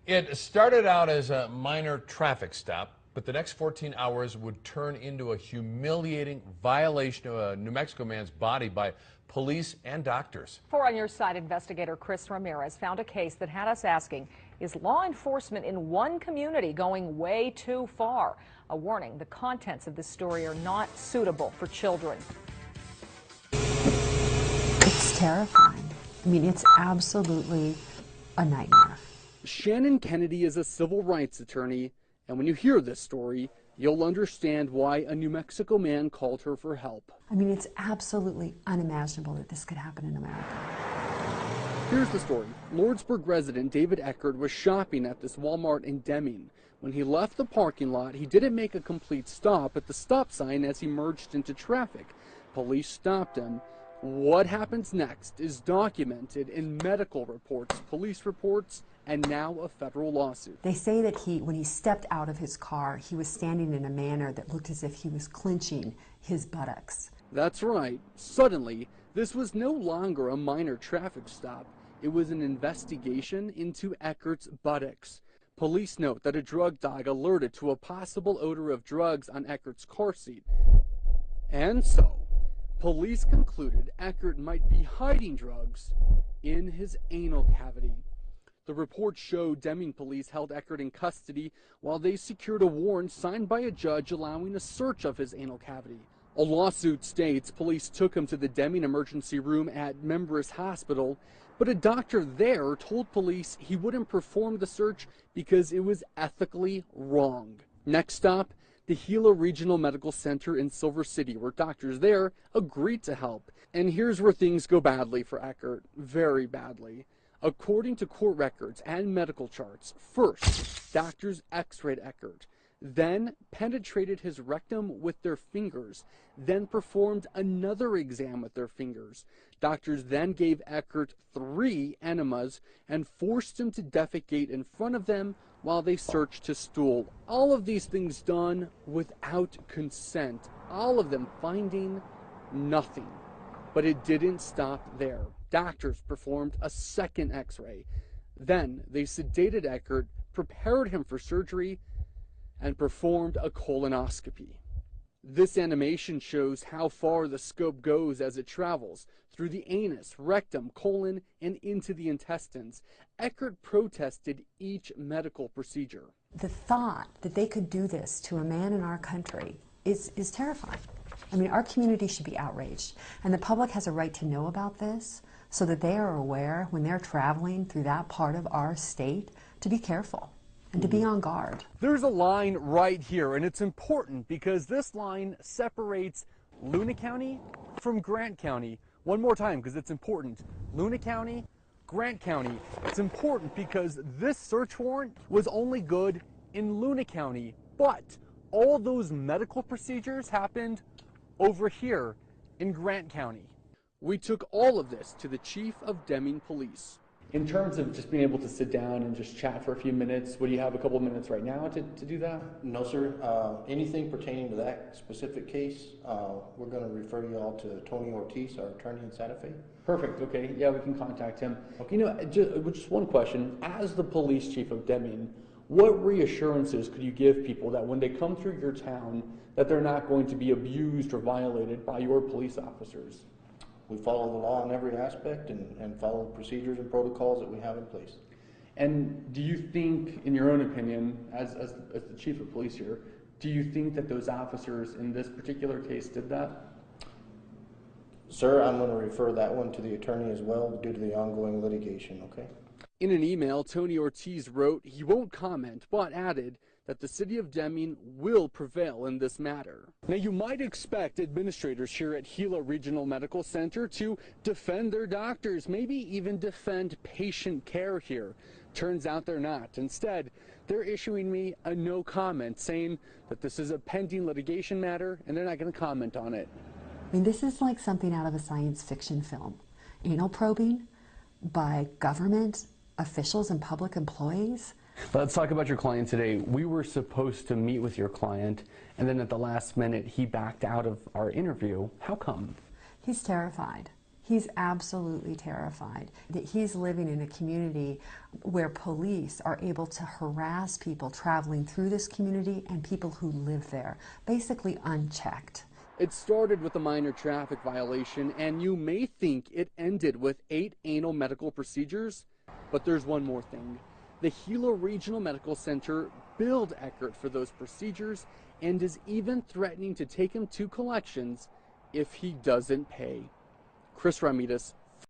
It started out as a minor traffic stop, but the next 14 hours would turn into a humiliating violation of a New Mexico man's body by police and doctors. 4 on Your Side investigator Chris Ramirez found a case that had us asking, is law enforcement in one community going way too far? A warning, the contents of this story are not suitable for children. It's terrifying. I mean, it's absolutely a nightmare. Shannon Kennedy is a civil rights attorney, and when you hear this story, you'll understand why a New Mexico man called her for help. I mean, it's absolutely unimaginable that this could happen in America. Here's the story. Lordsburg resident David Eckert was shopping at this Walmart in Deming. When he left the parking lot, he didn't make a complete stop at the stop sign as he merged into traffic. Police stopped him. What happens next is documented in medical reports, police reports, and now a federal lawsuit. They say that when he stepped out of his car, he was standing in a manner that looked as if he was clenching his buttocks. That's right. Suddenly, this was no longer a minor traffic stop. It was an investigation into Eckert's buttocks. Police note that a drug dog alerted to a possible odor of drugs on Eckert's car seat. And so, police concluded Eckert might be hiding drugs in his anal cavity. The report showed Deming police held Eckert in custody while they secured a warrant signed by a judge allowing a search of his anal cavity. A lawsuit states police took him to the Deming emergency room at Members Hospital, but a doctor there told police he wouldn't perform the search because it was ethically wrong. Next stop, the Gila Regional Medical Center in Silver City, where doctors there agreed to help. And here's where things go badly for Eckert, very badly. According to court records and medical charts, first, doctors x-rayed Eckert, then penetrated his rectum with their fingers, then performed another exam with their fingers. Doctors then gave Eckert 3 enemas and forced him to defecate in front of them while they searched his stool. All of these things done without consent, all of them finding nothing. But it didn't stop there. Doctors performed a second x-ray. Then they sedated Eckert, prepared him for surgery, and performed a colonoscopy. This animation shows how far the scope goes as it travels through the anus, rectum, colon, and into the intestines. Eckert protested each medical procedure. The thought that they could do this to a man in our country is terrifying. I mean, our community should be outraged, and the public has a right to know about this so that they are aware when they're traveling through that part of our state to be careful and to be on guard. There's a line right here, and it's important because this line separates Luna County from Grant County. One more time, because it's important. Luna County, Grant County. It's important because this search warrant was only good in Luna County, but all those medical procedures happened over here in Grant County. We took all of this to the chief of Deming Police. In terms of just being able to sit down and just chat for a few minutes, would you have a couple of minutes right now to do that? No, sir. Anything pertaining to that specific case, we're going to refer you all to Tony Ortiz, our attorney in Santa Fe. Perfect. Okay. Yeah, we can contact him. Okay. You know, just one question. As the police chief of Deming, what reassurances could you give people that when they come through your town, that they're not going to be abused or violated by your police officers? We follow the law in every aspect and follow the procedures and protocols that we have in place. And do you think, in your own opinion, as the chief of police here, do you think that those officers in this particular case did that? Sir, I'm going to refer that one to the attorney as well due to the ongoing litigation, okay? In an email, Tony Ortiz wrote he won't comment, but added that the city of Deming will prevail in this matter. Now, you might expect administrators here at Gila Regional Medical Center to defend their doctors, maybe even defend patient care here. Turns out they're not. Instead, they're issuing me a no comment, saying that this is a pending litigation matter and they're not going to comment on it. I mean, this is like something out of a science fiction film. Anal probing by government officials and public employees. Let's talk about your client today. We were supposed to meet with your client, and then at the last minute, he backed out of our interview. How come? He's terrified. He's absolutely terrified that he's living in a community where police are able to harass people traveling through this community and people who live there, basically unchecked. It started with a minor traffic violation, and you may think it ended with 8 anal medical procedures, but there's one more thing. The Gila Regional Medical Center billed Eckert for those procedures and is even threatening to take him to collections if he doesn't pay. Chris Ramirez,